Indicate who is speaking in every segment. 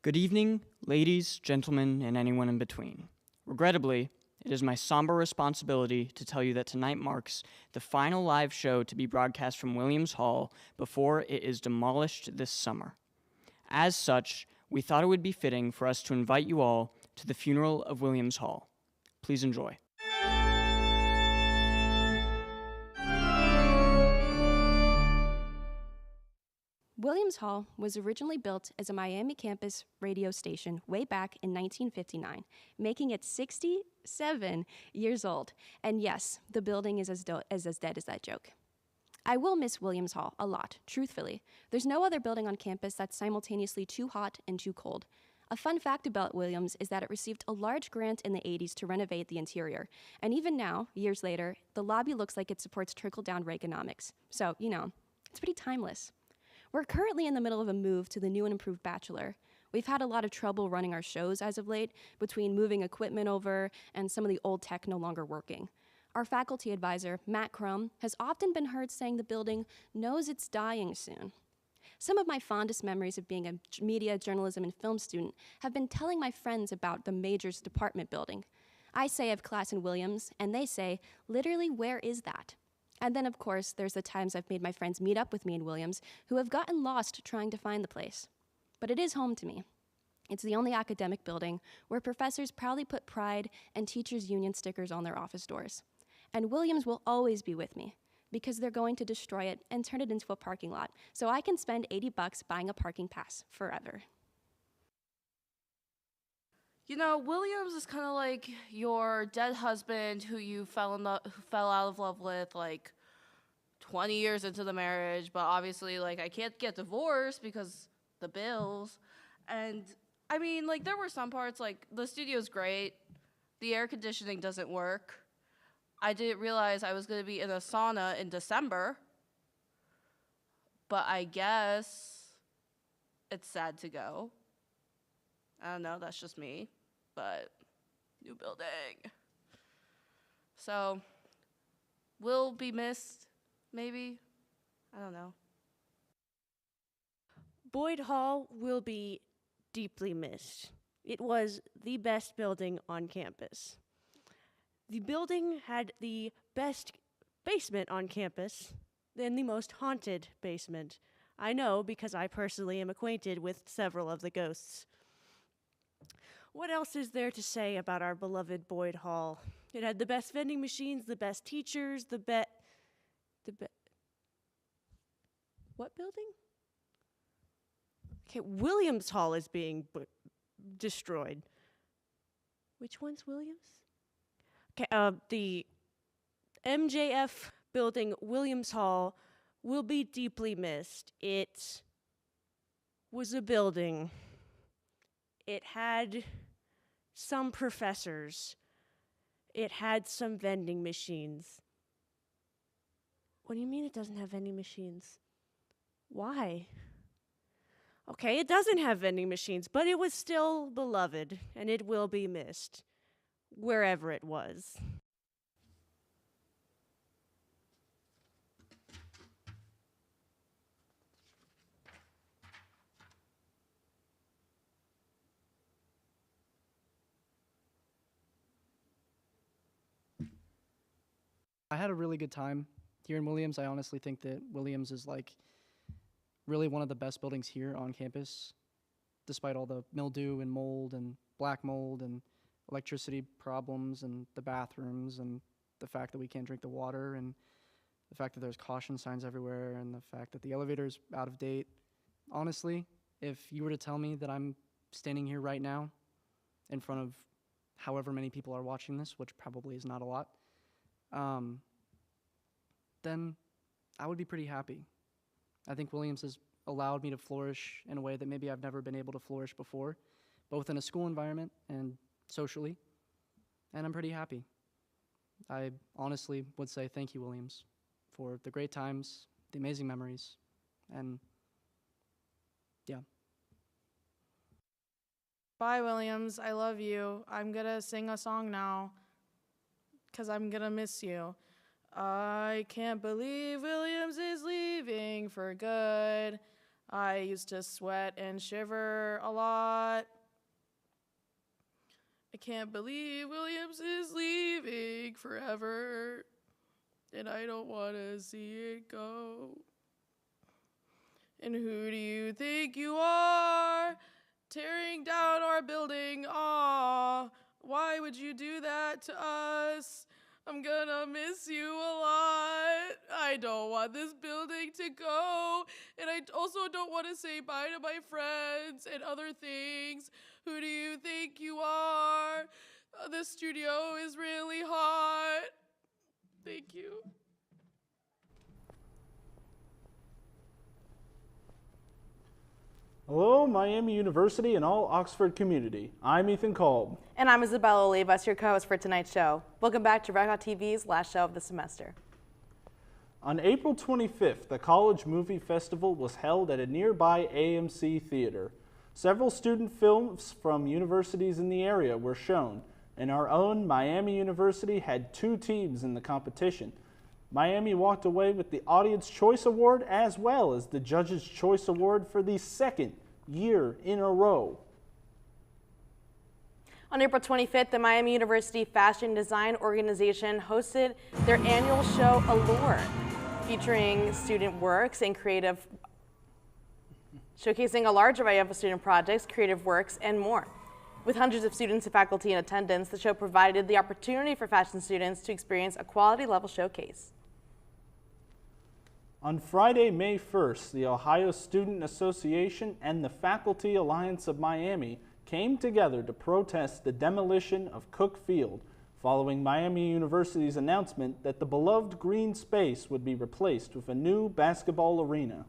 Speaker 1: Good evening, ladies, gentlemen, and anyone in between. Regrettably, it is my somber responsibility to tell you that tonight marks the final live show to be broadcast from Williams Hall before it is demolished this summer. As such, we thought it would be fitting for us to invite you all to the funeral of Williams Hall. Please enjoy.
Speaker 2: Williams Hall was originally built as a Miami campus radio station way back in 1959, making it 67 years old. And yes, the building is as dead as that joke. I will miss Williams Hall a lot, truthfully. There's no other building on campus that's simultaneously too hot and too cold. A fun fact about Williams is that it received a large grant in the 80s to renovate the interior. And even now, years later, the lobby looks like it supports trickle-down Reaganomics. So, it's pretty timeless. We're currently in the middle of a move to the new and improved Bachelor. We've had a lot of trouble running our shows as of late, between moving equipment over and some of the old tech no longer working. Our faculty advisor, Matt Crum, has often been heard saying the building knows it's dying soon. Some of my fondest memories of being a media, journalism, and film student have been telling my friends about the Majors Department building. I say I have class in Williams, and they say, literally, where is that? And then, of course, there's the times I've made my friends meet up with me in Williams who have gotten lost trying to find the place. But it is home to me. It's the only academic building where professors proudly put pride and teachers' union stickers on their office doors. And Williams will always be with me because they're going to destroy it and turn it into a parking lot so I can spend $80 buying a parking pass forever.
Speaker 3: Williams is kind of like your dead husband who you fell out of love with like 20 years into the marriage, but obviously I can't get divorced because the bills. And there were some parts the studio's great, the air conditioning doesn't work. I didn't realize I was going to be in a sauna in December, but I guess it's sad to go. I don't know, that's just me, but new building. So, will be missed, maybe? I don't know.
Speaker 4: Boyd Hall will be deeply missed. It was the best building on campus. The building had the best basement on campus and the most haunted basement. I know because I personally am acquainted with several of the ghosts. What else is there to say about our beloved Boyd Hall? It had the best vending machines, the best teachers, what building? Okay, Williams Hall is being destroyed. Which one's Williams? Okay, the MJF building, Williams Hall, will be deeply missed. It was a building. It had some professors. It had some vending machines. What do you mean it doesn't have vending machines? Why? Okay, it doesn't have vending machines, but it was still beloved, and it will be missed, wherever it was.
Speaker 5: I had a really good time here in Williams. I honestly think that Williams is really one of the best buildings here on campus, despite all the mildew and mold and black mold and electricity problems and the bathrooms and the fact that we can't drink the water and the fact that there's caution signs everywhere and the fact that the elevator's out of date. Honestly, if you were to tell me that I'm standing here right now in front of however many people are watching this, which probably is not a lot, then I would be pretty happy. I think Williams has allowed me to flourish in a way that maybe I've never been able to flourish before, both in a school environment and socially, and I'm pretty happy. I honestly would say thank you, Williams, for the great times, the amazing memories, and yeah.
Speaker 6: Bye, Williams. I love you. I'm gonna sing a song now, because I'm gonna miss you. I can't believe Williams is leaving for good. I used to sweat and shiver a lot. I can't believe Williams is leaving forever, and I don't want to see it go. And who do you think you are, tearing down our building? Aw, why would you do that to us? I'm gonna miss you a lot. I don't want this building to go, and I also don't want to say bye to my friends and other things. Who do you think you are? This studio is really hot. Thank you.
Speaker 7: Hello, Miami University and all Oxford community. I'm Ethan Kolb.
Speaker 8: And I'm Isabella Olivas, your co-host for tonight's show. Welcome back to Red Hot TV's last show of the semester.
Speaker 7: On April 25th, the College Movie Festival was held at a nearby AMC theater. Several student films from universities in the area were shown, and our own Miami University had 2 teams in the competition. Miami walked away with the Audience Choice Award as well as the Judge's Choice Award for the 2nd year in a row.
Speaker 8: On April 25th, the Miami University Fashion Design Organization hosted their annual show Allure, featuring student works and showcasing a large array of student projects, creative works, and more. With hundreds of students and faculty in attendance, the show provided the opportunity for fashion students to experience a quality level showcase.
Speaker 7: On Friday, May 1st, the Ohio Student Association and the Faculty Alliance of Miami came together to protest the demolition of Cook Field following Miami University's announcement that the beloved green space would be replaced with a new basketball arena.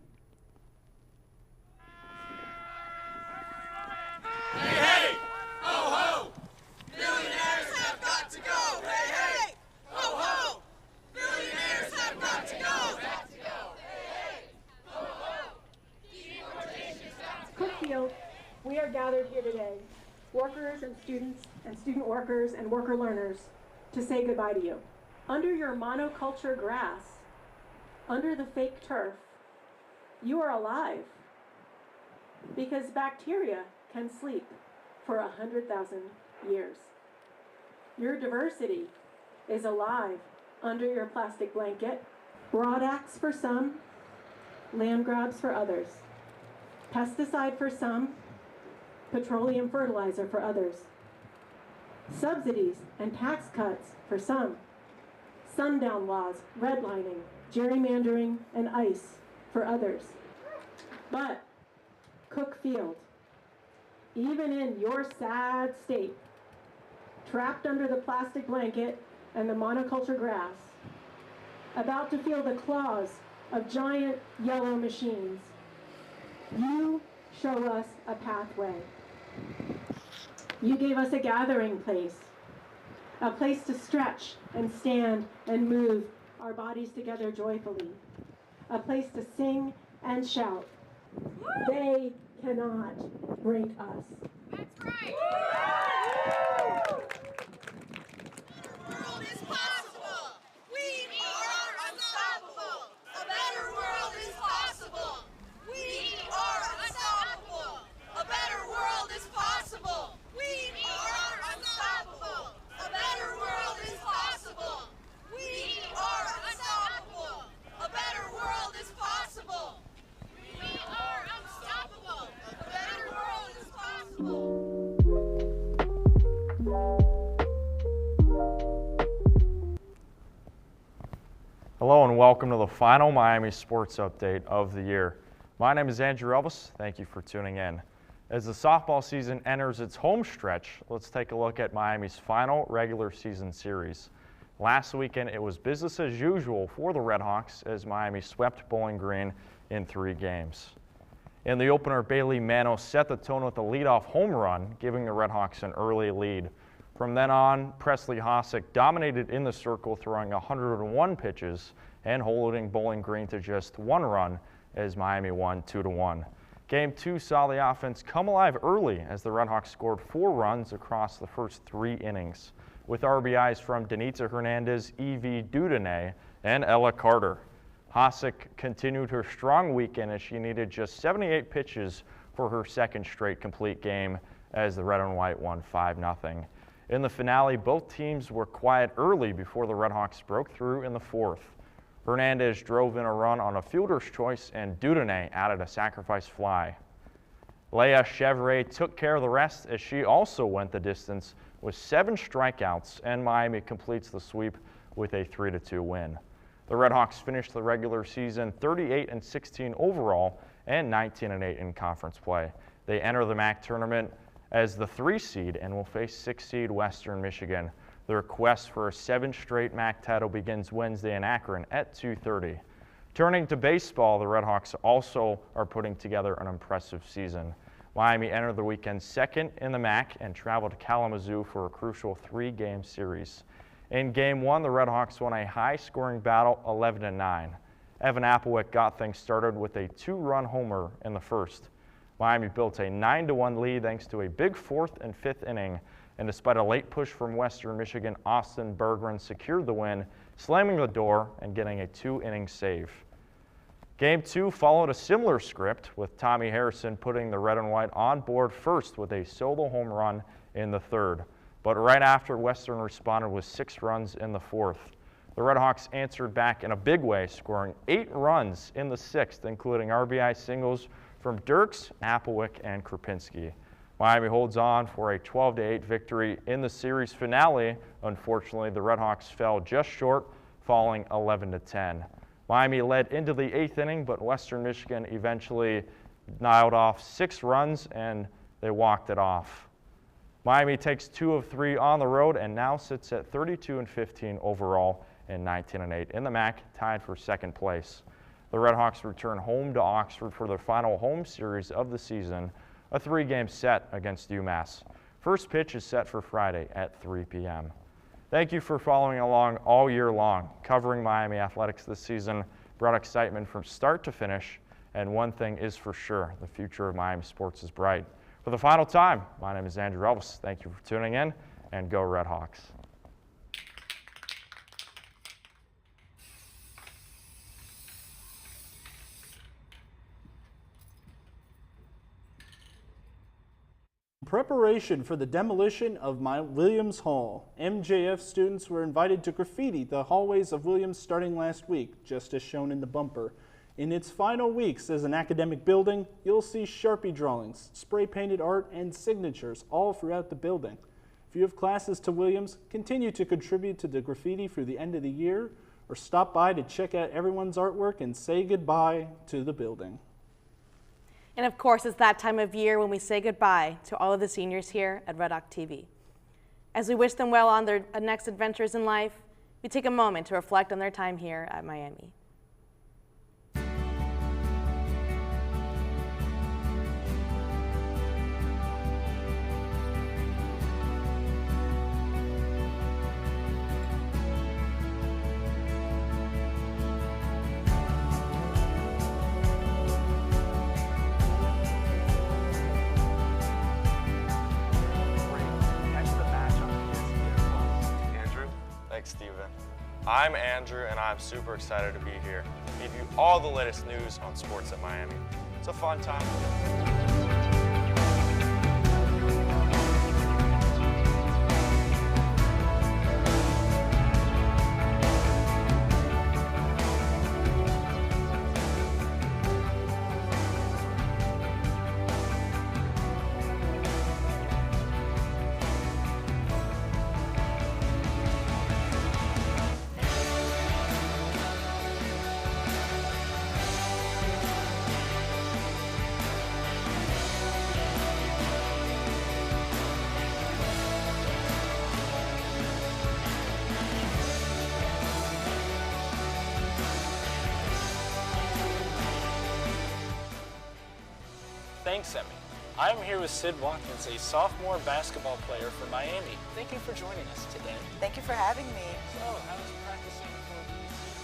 Speaker 9: We are gathered here today, workers and students and student workers and worker learners, to say goodbye to you. Under your monoculture grass, under the fake turf, you are alive because bacteria can sleep for 100,000 years. Your diversity is alive under your plastic blanket. Broadax for some, land grabs for others. Pesticide for some, petroleum fertilizer for others. Subsidies and tax cuts for some. Sundown laws, redlining, gerrymandering, and ICE for others. But Cook Field, even in your sad state, trapped under the plastic blanket and the monoculture grass, about to feel the claws of giant yellow machines, you show us a pathway. You gave us a gathering place, a place to stretch and stand and move our bodies together joyfully, a place to sing and shout. They cannot break us.
Speaker 10: That's right. A better world is possible. We are unstoppable. A better world is possible. We are unstoppable. A better world is possible. We are unstoppable. A better world is possible. We are unstoppable. A better world is possible. We are unstoppable. A better world is possible.
Speaker 11: Hello and welcome to the final Miami Sports Update of the year. My name is Andrew Elvis. Thank you for tuning in. As the softball season enters its home stretch, let's take a look at Miami's final regular season series. Last weekend, it was business as usual for the Redhawks as Miami swept Bowling Green in 3 games. In the opener, Bailey Mano set the tone with a leadoff home run, giving the Redhawks an early lead. From then on, Presley Hosick dominated in the circle, throwing 101 pitches and holding Bowling Green to just 1 run as Miami won 2-1. Game 2 saw the offense come alive early as the Redhawks scored 4 runs across the first 3 innings, with RBIs from Denitza Hernandez, Evie Dudene, and Ella Carter. Hosick continued her strong weekend as she needed just 78 pitches for her second straight complete game as the Red and White won 5-0. In the finale, both teams were quiet early before the Redhawks broke through in the fourth. Hernandez drove in a run on a fielder's choice, and Dudonay added a sacrifice fly. Leah Chevrolet took care of the rest as she also went the distance with 7 strikeouts, and Miami completes the sweep with a 3-2 win. The Redhawks finished the regular season 38-16 overall and 19-8 in conference play. They enter the MAC tournament as the 3 seed and will face 6 seed Western Michigan. The quest for a 7th straight MAC title begins Wednesday in Akron at 2:30. Turning to baseball, the Redhawks also are putting together an impressive season. Miami entered the weekend 2nd in the MAC and traveled to Kalamazoo for a crucial 3-game series. In Game 1, the Redhawks won a high-scoring battle 11-9. Evan Applewick got things started with a 2-run homer in the first. Miami built a 9-1 lead thanks to a big 4th and 5th inning, and despite a late push from Western Michigan, Austin Berggren secured the win, slamming the door and getting a 2-inning save. Game 2 followed a similar script, with Tommy Harrison putting the red and white on board first with a solo home run in the 3rd. But right after, Western responded with 6 runs in the 4th. The Redhawks answered back in a big way, scoring 8 runs in the 6th, including RBI singles from Dirks, Applewick, and Krupinski. Miami holds on for a 12-8 victory in the series finale. Unfortunately, the Redhawks fell just short, falling 11-10. Miami led into the 8th inning, but Western Michigan eventually dialed off 6 runs and they walked it off. Miami takes 2 of 3 on the road and now sits at 32-15 overall and 19-8 in the MAC, tied for 2nd place. The Redhawks return home to Oxford for their final home series of the season, a 3-game set against UMass. First pitch is set for Friday at 3 p.m. Thank you for following along all year long. Covering Miami athletics this season brought excitement from start to finish, and one thing is for sure, the future of Miami sports is bright. For the final time, my name is Andrew Elvis. Thank you for tuning in, and go Redhawks.
Speaker 7: In preparation for the demolition of Williams Hall, MJF students were invited to graffiti the hallways of Williams starting last week, just as shown in the bumper. In its final weeks as an academic building, you'll see Sharpie drawings, spray-painted art, and signatures all throughout the building. If you have classes to Williams, continue to contribute to the graffiti through the end of the year, or stop by to check out everyone's artwork and say goodbye to the building.
Speaker 8: And of course, it's that time of year when we say goodbye to all of the seniors here at Red Hawk TV. As we wish them well on their next adventures in life, we take a moment to reflect on their time here at Miami.
Speaker 11: Steven. I'm Andrew, and I'm super excited to be here to give you all the latest news on sports at Miami. It's a fun time.
Speaker 12: Thanks, Emmy. I'm here with Sid Watkins, a sophomore basketball player for Miami. Thank you for joining us today.
Speaker 13: Thank you for having me.
Speaker 12: So, how was practicing for the season?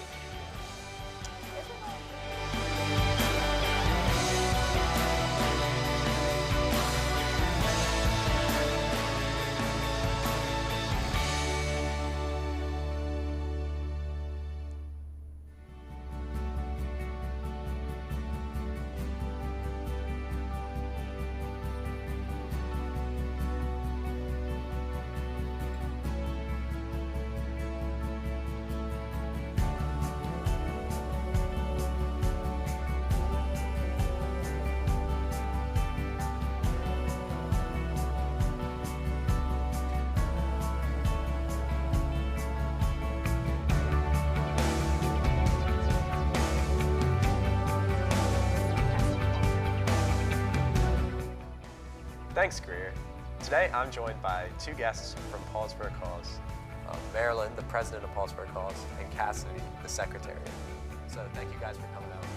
Speaker 13: Thanks, Greer. Today I'm joined by two guests from Paws for a Cause. Marilyn, the president of Paws for a Cause, and Cassidy, the secretary. So thank you guys for coming out today.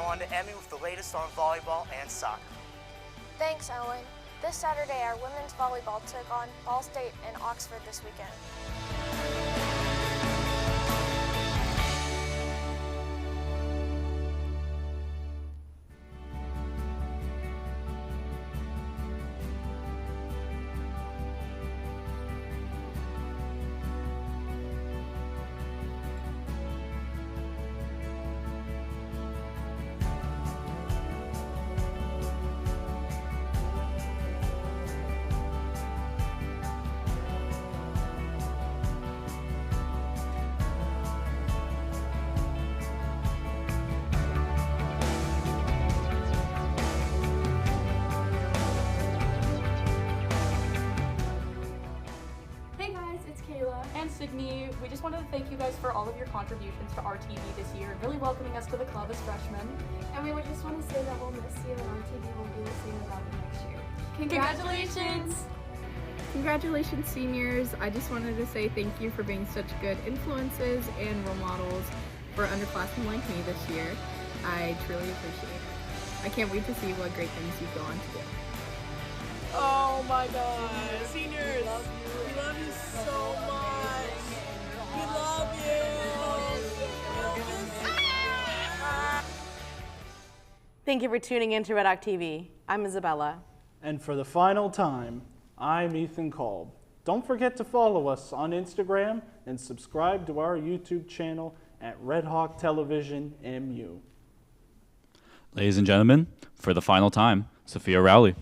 Speaker 14: On to Emmy with the latest on volleyball and soccer.
Speaker 15: Thanks, Owen. This Saturday, our women's volleyball took on Ball State and Oxford this weekend.
Speaker 16: And Sydney, we just wanted to thank you guys for all of your contributions to RTV this year, really welcoming us to the club as freshmen.
Speaker 15: And we would just want to say that we'll miss you and RTV will be listening about you next year.
Speaker 16: Congratulations!
Speaker 17: Congratulations, seniors. I just wanted to say thank you for being such good influences and role models for underclassmen like me this year. I truly appreciate it. I can't wait to see what great things you go on to do.
Speaker 6: Oh my God, seniors, we love you so much. We love you.
Speaker 8: Thank you for tuning in to Red Hawk TV. I'm Isabella.
Speaker 7: And for the final time, I'm Ethan Kolb. Don't forget to follow us on Instagram and subscribe to our YouTube channel at Red Hawk Television MU.
Speaker 18: Ladies and gentlemen, for the final time, Sophia Rowley.